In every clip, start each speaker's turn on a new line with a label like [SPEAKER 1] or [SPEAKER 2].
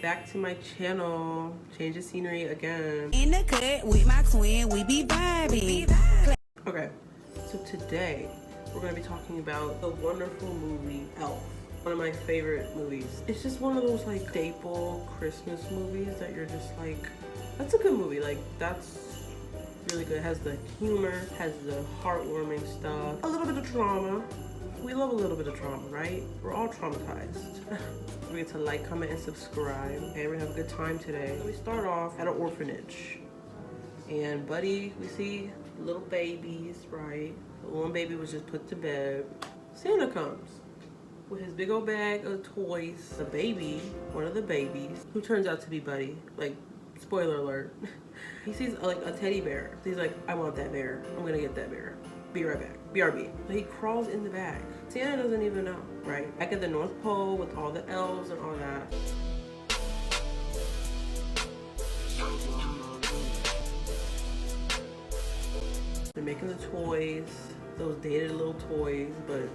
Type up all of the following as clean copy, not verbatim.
[SPEAKER 1] back to my channel. Change the scenery again.
[SPEAKER 2] In the cut with my twin, we be vibing.
[SPEAKER 1] Okay, so today we're gonna be talking about the wonderful movie Elf. One of my favorite movies. It's just one of those like staple Christmas movies that you're just like, that's a good movie. Like that's really good. It has the humor, has the heartwarming stuff, a little bit of trauma. We love a little bit of trauma, right? We're all traumatized. We get to like, comment, and subscribe. Okay, we're gonna have a good time today. So we start off at an orphanage. And Buddy, we see little babies, right? One baby was just put to bed. Santa comes with his big old bag of toys. The baby, one of the babies, who turns out to be Buddy. Like, spoiler alert. He sees like a teddy bear. So he's like, I want that bear. I'm gonna get that bear. Be right back. BRB. So he crawls in the bag. Santa doesn't even know, right? Back at the North Pole with all the elves and all that. They're making the toys, those dated little toys, but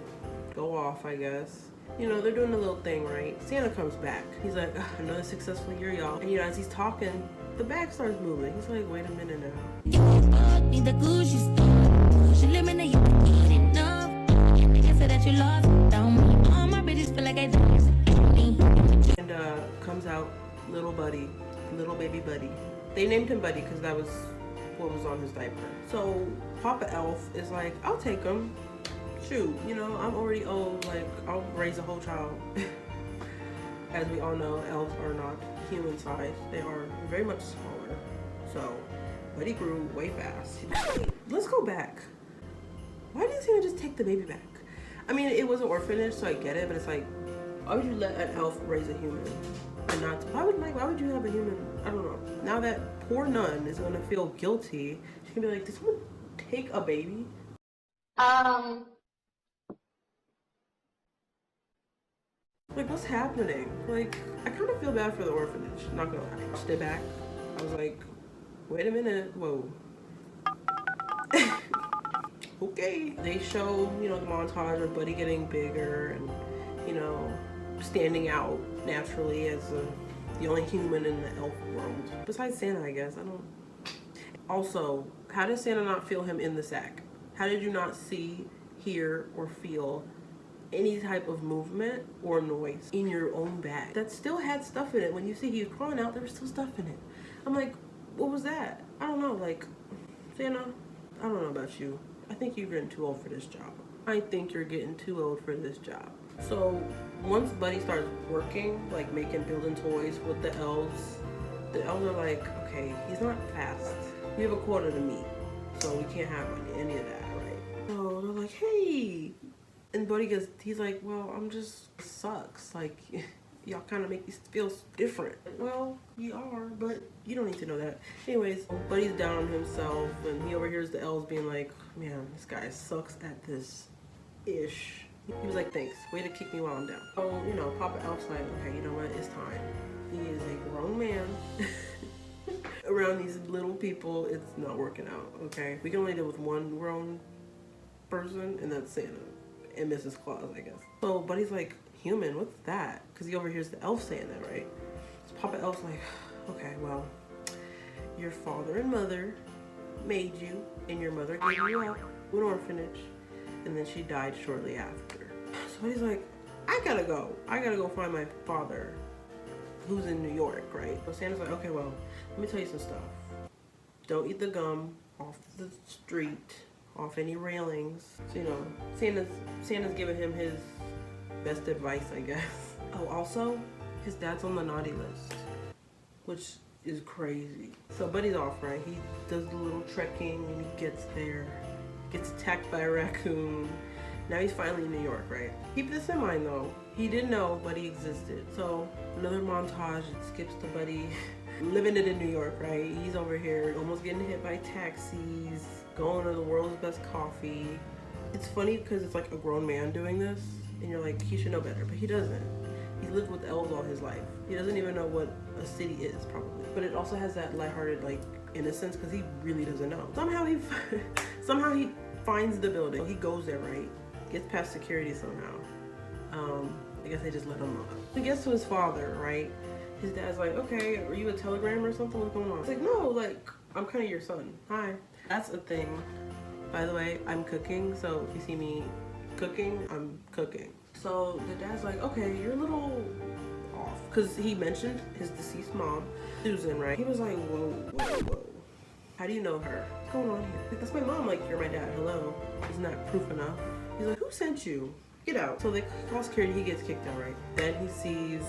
[SPEAKER 1] go off, I guess. You know, they're doing a little thing, right? Santa comes back. He's like, another successful year, y'all. And you know, as he's talking, the bag starts moving. He's like, wait a minute now. And comes out little Buddy, little baby Buddy. They named him Buddy because that was what was on his diaper. So Papa Elf is like, I'll take him. Shoot, you know, I'm already old, like I'll raise a whole child. As we all know, elves are not human sized. They are very much smaller. So Buddy grew way fast. Let's go back. Why didn't Santa just take the baby back? I mean, it was an orphanage, so I get it, but it's like, why would you let an elf raise a human? And not, why would you have a human? I don't know. Now that poor nun is gonna feel guilty, she can be like, did someone take a baby? Like, what's happening? Like, I kind of feel bad for the orphanage, not gonna lie. I stood back. I was like, wait a minute, whoa. Okay. They show, you know, the montage of Buddy getting bigger and, you know, standing out naturally as the only human in the elf world. Besides Santa, I guess. I don't. Also, how did Santa not feel him in the sack? How did you not see, hear, or feel any type of movement or noise in your own bag that still had stuff in it? When you see he was crawling out, there was still stuff in it. I'm like, what was that? I don't know. Like, Santa, I don't know about you. I think you're getting too old for this job. I think you're getting too old for this job. So once Buddy starts working, like building toys with the elves are like, okay, he's not fast. We have a quota to meet, so we can't have any of that, right? So they're like, hey. And Buddy he's like, well, I'm just, sucks. Like, y'all kind of make me feel different. Well, you are, but you don't need to know that. Anyways, Buddy's down on himself, and he overhears the elves being like, man, this guy sucks at this ish. He was like, thanks, way to kick me while I'm down. So, you know, Papa Elf's like, okay, you know what, it's time. He is a grown man. Around these little people, it's not working out, okay? We can only deal with one grown person, and that's Santa and Mrs. Claus, I guess. So Buddy's like, human, what's that? Because he overhears the elf saying that, right? So Papa Elf's like, okay, well, your father and mother made you, and your mother gave you up to an orphanage, and then she died shortly after. So Buddy's like, I gotta go find my father, who's in New York, right? So Santa's like, okay, well, let me tell you some stuff. Don't eat the gum off the street, off any railings. So, you know, Santa's giving him his best advice, I guess. Oh, also, his dad's on the naughty list, which is crazy. So Buddy's off, right? He does the little trekking and he gets there, gets attacked by a raccoon. Now he's finally in New York, right? Keep this in mind though, he didn't know Buddy existed. So another montage, it skips to Buddy living it in New York, right? He's over here almost getting hit by taxis, going to the world's best coffee. It's funny because it's like a grown man doing this and you're like, he should know better, but he doesn't. He's lived with elves all his life. He doesn't even know what a city is, probably. But it also has that lighthearted, like, innocence because he really doesn't know. Somehow he finds the building. He goes there, right? Gets past security somehow. I guess they just let him up. He gets to his father, right? His dad's like, okay, are you a telegram or something? What's going on? It's like, no, like, I'm kind of your son. Hi. That's a thing. By the way, I'm cooking, so if you see me cooking, I'm cooking. So the dad's like, okay, you're a little off. Because he mentioned his deceased mom, Susan, right? He was like, whoa, whoa, whoa. How do you know her? What's going on here? Like, that's my mom. Like, you're my dad. Hello. Isn't that proof enough? He's like, who sent you? Get out. So they call security. He gets kicked out, right? Then he sees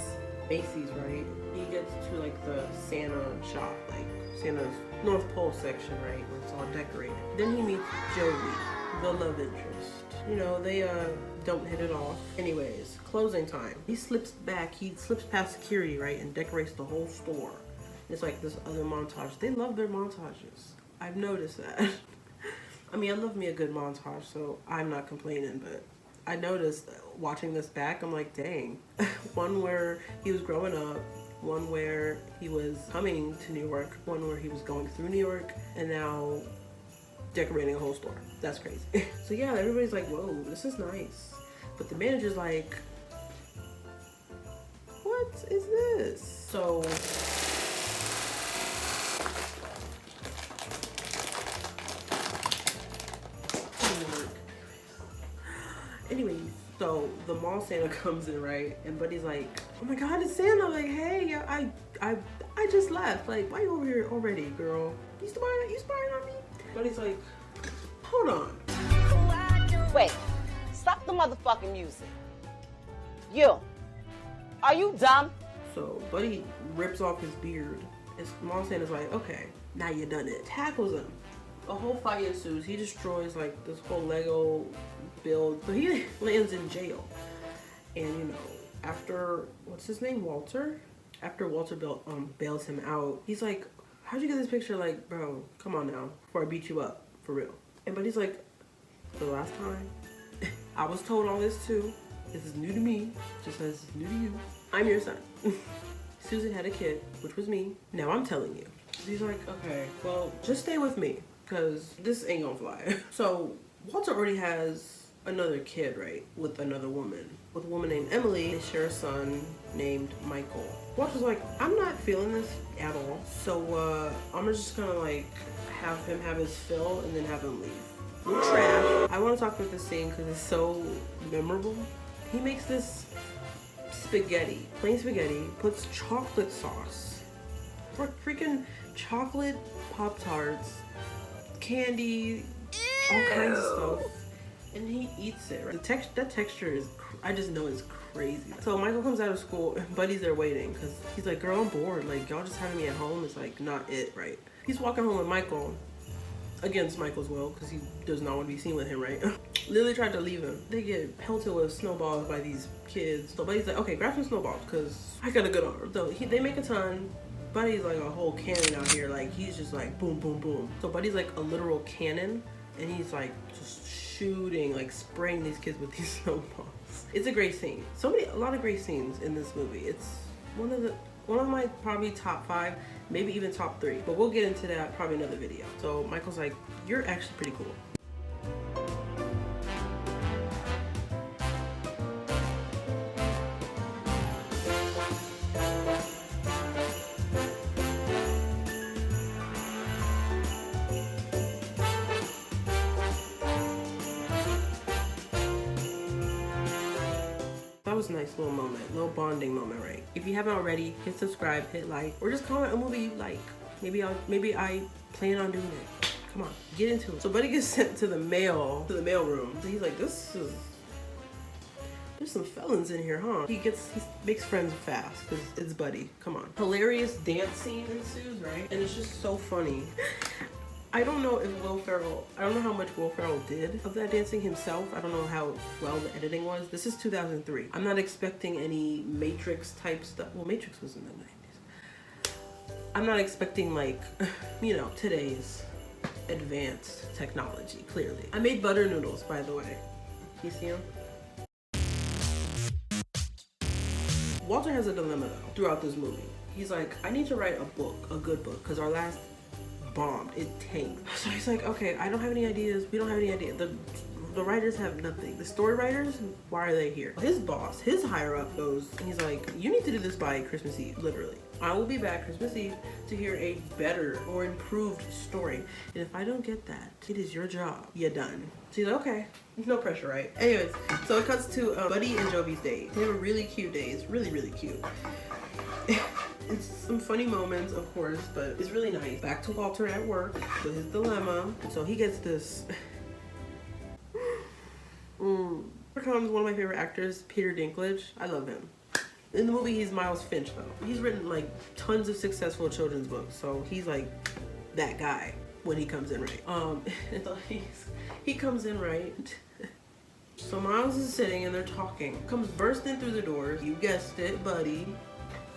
[SPEAKER 1] Macy's, right? He gets to, like, the Santa shop, like, Santa's North Pole section, right? Where it's all decorated. Then he meets Joey, the love interest. You know, they, don't hit it off. Anyways, closing time. He slips back. He slips past security, right? And decorates the whole store. It's like this other montage. They love their montages. I've noticed that. I mean, I love me a good montage, so I'm not complaining, but I noticed watching this back, I'm like, dang. One where he was growing up, one where he was coming to New York, one where he was going through New York, and now decorating a whole store. That's crazy. So yeah, everybody's like, whoa, this is nice. But the manager's like, what is this? So anyways, so the mall Santa comes in, right? And Buddy's like, oh my God, it's Santa. Like, hey, I just left. Like, why you over here already, girl? You spying on me? Buddy's like, hold on.
[SPEAKER 3] Wait, stop the motherfucking music. You, are you dumb?
[SPEAKER 1] So Buddy rips off his beard. And mall Santa's like, okay, now you done it. Tackles him. A whole fight ensues. He destroys like this whole Lego build. So he lands in jail. And you know, after, what's his name, Walter? After Walter bails him out, he's like, how'd you get this picture? Like, bro, come on now, before I beat you up, for real. And Buddy's like, for the last time, I was told all this too. This is new to me, just as it's new to you. I'm your son. Susan had a kid, which was me. Now I'm telling you. He's like, okay, well, just stay with me, because this ain't gonna fly. So Walter already has another kid, right, with another woman. With a woman named Emily. They share a son named Michael. Walter's like, I'm not feeling this at all. So I'm just gonna like have him have his fill and then have him leave. We're trash. I want to talk about this scene because it's so memorable. He makes this spaghetti, plain spaghetti, puts chocolate sauce, freaking chocolate Pop-Tarts, candy, all kinds of stuff, and he eats it. Right? That texture is, I just know it's crazy. So Michael comes out of school and Buddy's there waiting because he's like, girl, I'm bored. Like, y'all just having me at home is like not it, right? He's walking home with Michael, against Michael's will, because he does not want to be seen with him, right? Lily tried to leave him. They get pelted with snowballs by these kids. So Buddy's like, okay, grab some snowballs, because I got a good arm. So they make a ton. Buddy's like a whole cannon out here. Like, he's just like, boom, boom, boom. So Buddy's like a literal cannon, and he's like just shooting, like spraying these kids with these snowballs. It's a great scene. A lot of great scenes in this movie. It's one of my probably top 5, maybe even top 3, but we'll get into that probably another video. So Michael's like, you're actually pretty cool. That was a nice little moment, little bonding moment, right? If you haven't already, hit subscribe, hit like, or just comment a movie you like. Maybe I plan on doing it. Come on, get into it. So Buddy gets sent to the mail room. So he's like, there's some felons in here, huh? He makes friends fast because it's Buddy. Come on. Hilarious dance scene ensues, right? And it's just so funny. I don't know how much Will Ferrell did of that dancing himself. I don't know how well the editing was. This is 2003. I'm not expecting any Matrix type stuff. Well, Matrix was in the 90s. I'm not expecting like, you know, today's advanced technology, clearly. I made butter noodles, by the way. You see them? Walter has a dilemma though throughout this movie. He's like, I need to write a book, a good book, because our last bombed, it tanked. So he's like, okay, I don't have any ideas. We don't have any ideas. The the writers have nothing. The story writers, why are they here? His boss, his higher up goes, and he's like, you need to do this by Christmas Eve, literally. I will be back Christmas Eve to hear a better or improved story. And if I don't get that, it is your job. You're done. She's like, okay. No pressure, right? Anyways, so it cuts to Buddy and Jovi's date. They have a really cute day. It's really, really cute. It's some funny moments, of course, but it's really nice. Back to Walter at work with his dilemma. So he gets this. Here comes one of my favorite actors, Peter Dinklage. I love him. In the movie, he's Miles Finch, though. He's written like tons of successful children's books, so he's like that guy when he comes in, right? So he comes in, right? So Miles is sitting and they're talking. Comes bursting through the doors. You guessed it, Buddy.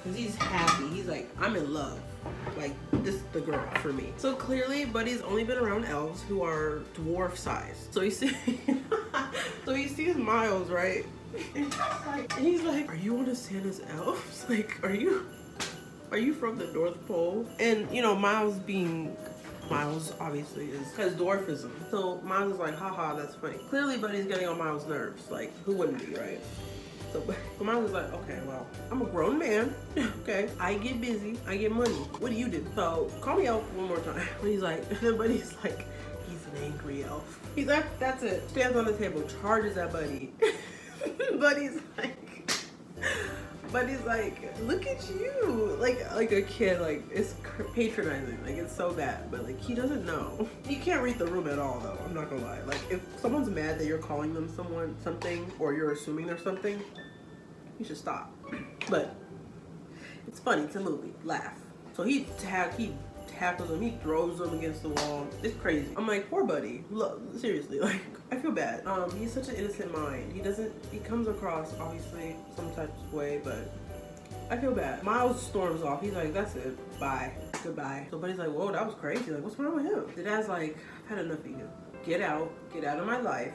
[SPEAKER 1] Because he's happy. He's like, I'm in love. Like, this is the girl for me. So clearly, Buddy's only been around elves who are dwarf sized. So he sees Miles, right? And he's like, are you one of Santa's elves? Like, are you from the North Pole? And, you know, Miles obviously has dwarfism. So Miles is like, haha, that's funny. Clearly, Buddy's getting on Miles' nerves. Like, who wouldn't be, right? So Miles is like, okay, well, I'm a grown man. Okay, I get busy, I get money. What do you do? So call me elf one more time. He's like, then Buddy's like, he's an angry elf. He's like, that's it. Stands on the table, charges at Buddy. Buddy's like, look at you. Like a kid, like it's patronizing. Like it's so bad, but like he doesn't know. He can't read the room at all though, I'm not gonna lie. Like if someone's mad that you're calling them something or you're assuming there's something, you should stop. But it's funny, it's a movie, laugh. So he tackles him, he throws him against the wall. It's crazy. I'm like, poor Buddy. Look, seriously, like I feel bad. He's such an innocent mind. He comes across obviously some type of way, but I feel bad. Miles storms off. He's like, that's it. Bye. Goodbye. So Buddy's like, whoa, that was crazy. Like, what's wrong with him? The dad's like, I've had enough of you. Get out of my life.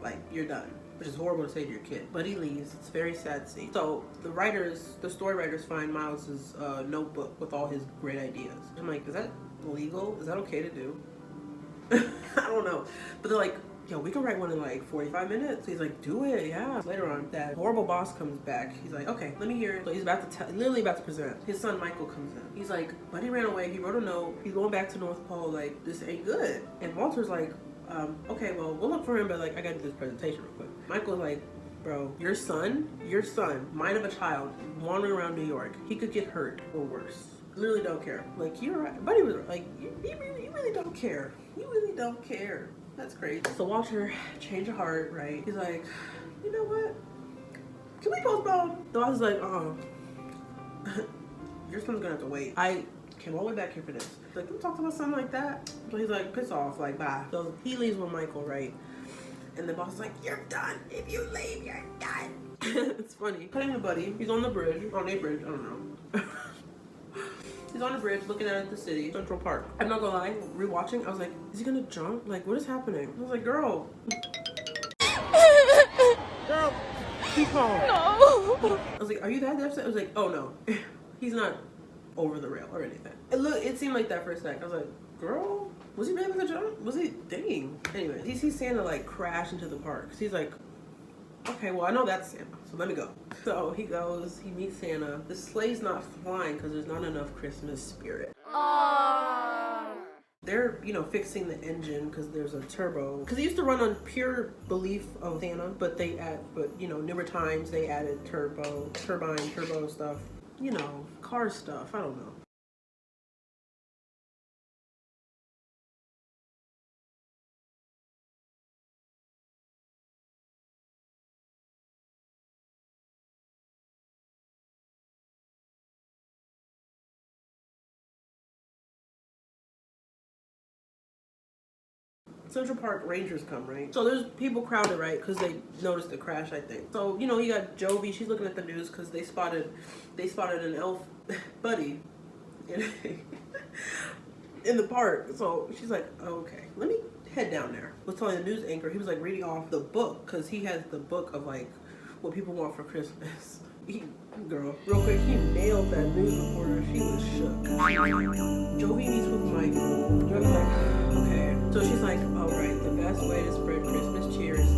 [SPEAKER 1] Like, you're done. Which is horrible to say to your kid. Buddy leaves. It's a very sad scene. So the story writers find Miles's notebook with all his great ideas. I'm like, is that legal? Is that okay to do? I don't know. But they're like, yo, we can write one in like 45 minutes. He's like, do it, yeah. Later on, that horrible boss comes back. He's like, okay, let me hear it. So he's literally about to present. His son Michael comes in. He's like, Buddy ran away. He wrote a note. He's going back to North Pole. Like, this ain't good. And Walter's like, okay, well, we'll look for him, but like, I gotta do this presentation real quick. Michael's like, bro, your son, mind of a child, wandering around New York, he could get hurt or worse. Literally don't care. Like, you're right. Buddy was like, you really don't care. You really don't care. That's crazy. So Walter, change of heart, right? He's like, you know what? Can we postpone? So I was like, your son's gonna have to wait. I came all the way back here for this. Like, can we talk about something like that? So he's like, piss off, like, bye. So he leaves with Michael, right? And the boss is like, you're done. If you leave, you're done. It's funny. Cutting to Buddy. He's on the bridge. On a bridge, I don't know. He's on the bridge looking out at the city, Central Park. I'm not gonna lie, rewatching, I was like, is he gonna jump? Like, what is happening? I was like, girl. Girl, be calm. No. I was like, are you that upset? I was like, oh no. He's not over the rail or anything. It seemed like that for a sec. I was like, girl, was he able to jump? Was he? Dang. Anyway, he sees Santa like crash into the park. So he's like, okay, well, I know that's Santa, so let me go. So he goes, he meets Santa. The sleigh's not flying because there's not enough Christmas spirit. Aww. They're, fixing the engine because there's a turbo. Because it used to run on pure belief of Santa, but newer times they added turbo stuff. Car stuff, I don't know. Central Park Rangers come, right? So there's people crowded, right? Because they noticed the crash, I think. So, you got Jovi. She's looking at the news because they spotted an elf Buddy in the park. So she's like, okay, let me head down there. Was telling the news anchor, he was like reading off the book because he has the book of like what people want for Christmas. Girl, real quick, he nailed that news reporter. She was shook. Jovi meets with Michael. Jovi's like, okay. So she's like, all right, the best way to spread Christmas cheer is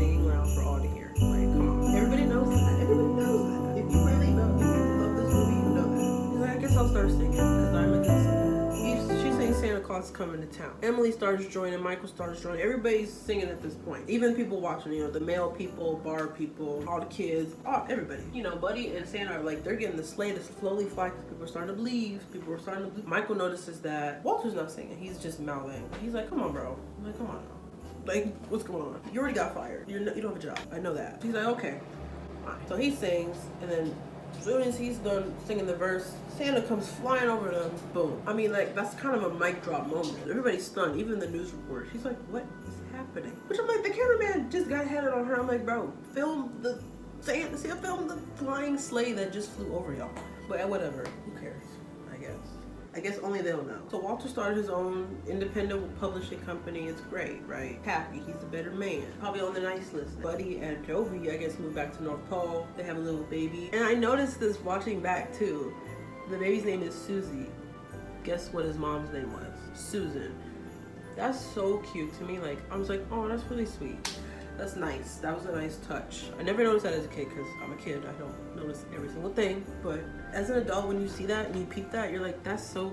[SPEAKER 1] coming to town. Emily starts joining, Michael starts joining. Everybody's singing at this point. Even people watching, you know, the male people, bar people, all the kids, everybody. You know, Buddy and Santa are like, they're getting the sleigh to slowly fly because people are starting to leave. People are starting to leave. Michael notices that Walter's not singing. He's just mouthing. He's like, come on, bro. I'm like, come on now. Like, what's going on? You already got fired. You don't have a job. I know that. He's like, okay, fine. So he sings, and then as soon as he's done singing the verse, Santa comes flying over them. Boom. I mean, like, that's kind of a mic drop moment. Everybody's stunned, even the news reporter. She's like, what is happening? Which I'm like, the cameraman just got headed on her. I'm like, bro, film the flying sleigh that just flew over y'all. But whatever, who cares? I guess only they'll know. So Walter started his own independent publishing company. It's great, right? Happy, he's a better man. Probably on the nice list. Buddy and Jovi, I guess, moved back to North Pole. They have a little baby. And I noticed this watching back too. The baby's name is Susie. Guess what his mom's name was? Susan. That's so cute to me. Like, I was like, oh, that's really sweet. That's nice. That was a nice touch. I never noticed that as a kid because I'm a kid. I don't notice every single thing. But as an adult, when you see that and you peep that, you're like, that's so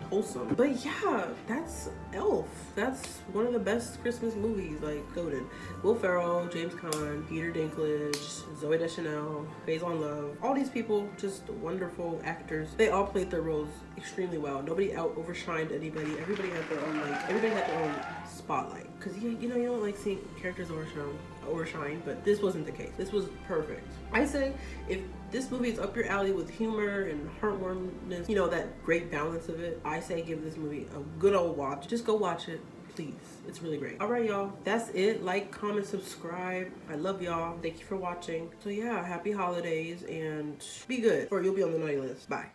[SPEAKER 1] wholesome. But yeah, that's Elf. That's one of the best Christmas movies, like, goated. Will Ferrell, James Caan, Peter Dinklage, Zooey Deschanel, Faison Love. All these people, just wonderful actors. They all played their roles extremely well. Nobody overshined anybody. Everybody had their own spotlight. Because you know, you don't like seeing characters overshine, but this wasn't the case. This was perfect. I say if this movie is up your alley with humor and heartwarmness, you know, that great balance of it, I say give this movie a good old watch. Just go watch it, please. It's really great. All right, y'all. That's it. Like, comment, subscribe. I love y'all. Thank you for watching. So yeah, happy holidays and be good or you'll be on the naughty list. Bye.